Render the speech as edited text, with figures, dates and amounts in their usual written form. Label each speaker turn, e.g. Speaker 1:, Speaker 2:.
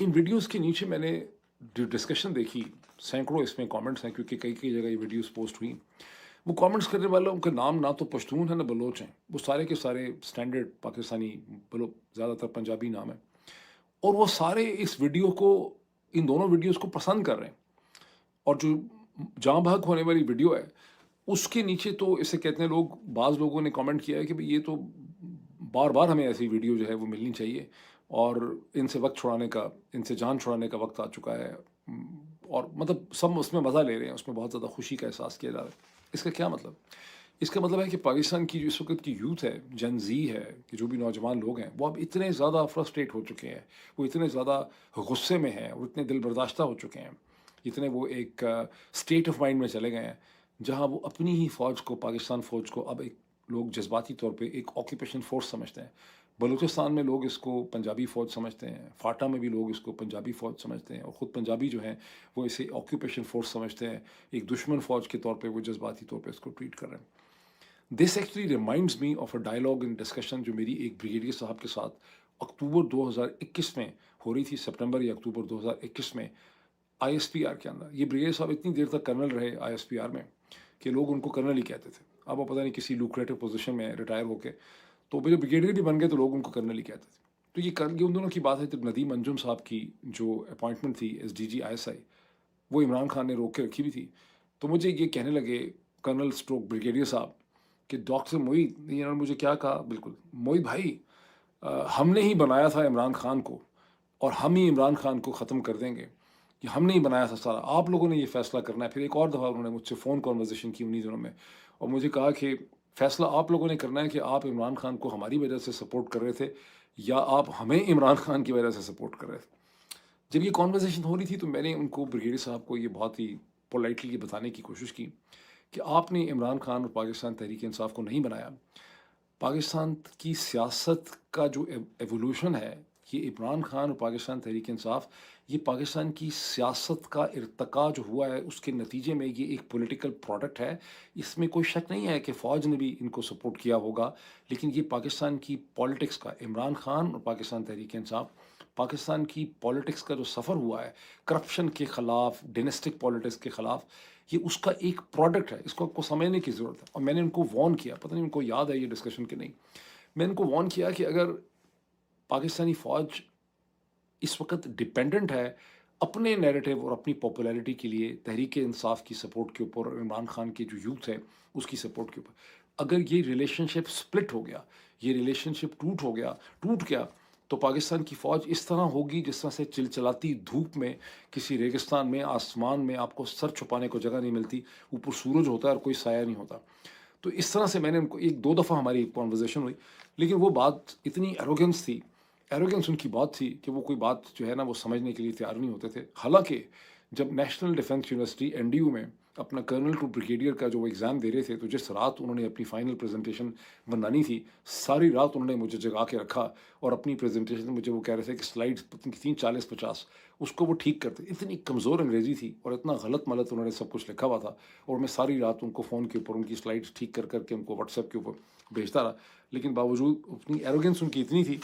Speaker 1: इन videos के नीचे मैंने जो डिस्कशन देखी, सैकड़ों इसमें कमेंट्स हैं क्योंकि कई कई जगह ये वीडियोस पोस्ट हुई। वो कमेंट्स करने वालों के नाम ना तो पश्तून है ना बलोच हैं, वो सारे के सारे स्टैंडर्ड पाकिस्तानी, बोलो ज़्यादातर पंजाबी नाम है। और वो सारे इस वीडियो को, इन दोनों वीडियोस को पसंद कर रहे हैं। और जो जहाँ भाग होने वाली वीडियो है, उसके नीचे तो इसे कहते हैं लोग, बाज़ लोगों ने कमेंट किया है कि भई ये तो बार-बार हमें ऐसी वीडियो जो है वो मिलनी चाहिए और इनसे वक़्त छुड़ाने का, इनसे जान छुड़ाने का वक़्त आ चुका है। और मतलब सब उसमें मज़ा ले रहे हैं, उसमें बहुत ज़्यादा खुशी का एहसास किया जा रहा है। इसका क्या मतलब? इसका मतलब है कि पाकिस्तान की जो इस वक़्त की यूथ है, जेन ज़ी है, कि जो भी नौजवान लोग हैं, वो अब इतने ज़्यादा फ्रस्ट्रेट हो चुके हैं, वो इतने ज़्यादा गुस्से में हैं और इतने दिल बर्दाश्ता हो चुके हैं, इतने वो एक स्टेट ऑफ माइंड में चले गए हैं, जहाँ वो अपनी ही फ़ौज को, पाकिस्तान फ़ौज को अब एक लोग जज़्बाती तौर पे एक ऑक्यूपेशन फ़ोर्स समझते हैं। बलूचिस्तान में लोग इसको पंजाबी फ़ौज समझते हैं, फाटा में भी लोग इसको पंजाबी फ़ौज समझते हैं और ख़ुद पंजाबी जो हैं, वो इसे ऑक्यूपेशन फ़ोर्स समझते हैं। एक दुश्मन फ़ौज के तौर पे वो जज़्बाती तौर पे इसको ट्रीट कर रहे हैं। This actually reminds me of a dialogue in discussion जो मेरी एक ब्रिगेडियर साहब के साथ अक्टूबर 2021 में हो रही थी, सितंबर या अक्टूबर 2021 में आईएसपीआर के अंदर। ये ब्रिगेडियर साहब इतनी देर तक कर्नल रहे आईएसपीआर में कि लोग उनको कर्नल ही कहते थे। अब वो पता नहीं किसी लुक्रेटिव पोजीशन में रिटायर होके तो जब ब्रिगेडियर भी बन गए तो लोग उनको कर्नल ही कहते थे। तो ये उन दोनों की बात है जब नदीम अंजुम साहब की जो अपॉइंटमेंट थी एसडीजी आईएसआई, वो इमरान खान ने रोक के रखी हुई थी। तो मुझे ये कहने लगे कर्नल स्ट्रोक ब्रिगेडियर साहब कि डॉक्टर मोईद, इन्होंने मुझे क्या कहा, बिल्कुल मोईद भाई, हमने ही बनाया था इमरान खान को और हम ही इमरान खान को ख़त्म कर देंगे। ये हमने ही बनाया था सारा, आप लोगों ने ये फ़ैसला करना है। फिर एक और दफ़ा उन्होंने मुझसे फ़ोन कन्वर्सेशन की उन्हीं दिनों में और मुझे कहा कि फ़ैसला आप लोगों ने करना है कि आप इमरान खान को हमारी वजह से सपोर्ट कर रहे थे या आप हमें इमरान खान की वजह से सपोर्ट कर रहे थे। जब ये कन्वर्सेशन हो रही थी तो मैंने उनको, ब्रिगेडियर साहब को, ये बहुत ही पोलाइटली ये बताने की कोशिश की कि आपने इमरान खान और पाकिस्तान तहरीक-ए-इंसाफ को नहीं बनाया। पाकिस्तान की सियासत का जो एवोल्यूशन है, ये इमरान खान और पाकिस्तान तहरीक-ए-इंसाफ, ये पाकिस्तान की सियासत का इर्तका जो हुआ है उसके नतीजे में ये एक पॉलिटिकल प्रोडक्ट है। इसमें कोई शक नहीं है कि फ़ौज ने भी इनको सपोर्ट किया होगा, लेकिन ये पाकिस्तान की पॉलिटिक्स का, इमरान खान और पाकिस्तान तहरीक-ए-इंसाफ, पाकिस्तान की पॉलिटिक्स का जो सफ़र हुआ है, करप्शन के ख़िलाफ़, डायनेस्टिक पॉलिटिक्स के ख़िलाफ़, ये उसका एक प्रोडक्ट है। इसको आपको समझने की ज़रूरत है और मैंने उनको वार्न किया, पता नहीं उनको याद है ये डिस्कशन कि नहीं। मैंने उनको वार्न किया कि अगर पाकिस्तानी फ़ौज इस वक़्त डिपेंडेंट है अपने नैरेटिव और अपनी पॉपुलैरिटी के लिए तहरीक-ए-इंसाफ की सपोर्ट के ऊपर और इमरान खान की जो यूथ है उसकी सपोर्ट के ऊपर, अगर ये रिलेशनशिप स्प्लिट हो गया, ये रिलेशनशिप टूट गया, तो पाकिस्तान की फ़ौज इस तरह होगी जिस तरह से चिलचिलाती धूप में किसी रेगिस्तान में, आसमान में आपको सर छुपाने को जगह नहीं मिलती, ऊपर सूरज होता है और कोई साया नहीं होता। तो इस तरह से मैंने उनको, 1-2 दफ़ा हमारी कन्वर्सेशन हुई, लेकिन वो बात इतनी एरोगेंस उनकी बात थी कि वो कोई बात जो है ना वो समझने के लिए तैयार नहीं होते थे। हालाँकि जब नेशनल डिफेंस यूनिवर्सिटी एनडीयू में अपना कर्नल टू ब्रिगेडियर का जो वो एग्ज़ाम दे रहे थे, तो जिस रात उन्होंने अपनी फाइनल प्रेज़ेंटेशन बनानी थी, सारी रात उन्होंने मुझे जगा के रखा और अपनी प्रेज़ेंटेशन में मुझे वो कह रहे थे कि स्लाइड्स पता नहीं थी 40-50, उसको वो ठीक करते। इतनी कमज़ोर अंग्रेज़ी थी और इतना गलत-मलत उन्होंने सब कुछ लिखा हुआ था और मैं सारी रात उनको फ़ोन के ऊपर उनकी स्लाइड्स ठीक कर के उनको व्हाट्सएप के ऊपर भेजता रहा। लेकिन बावजूद अपनी एरोगेंस उनकी इतनी थी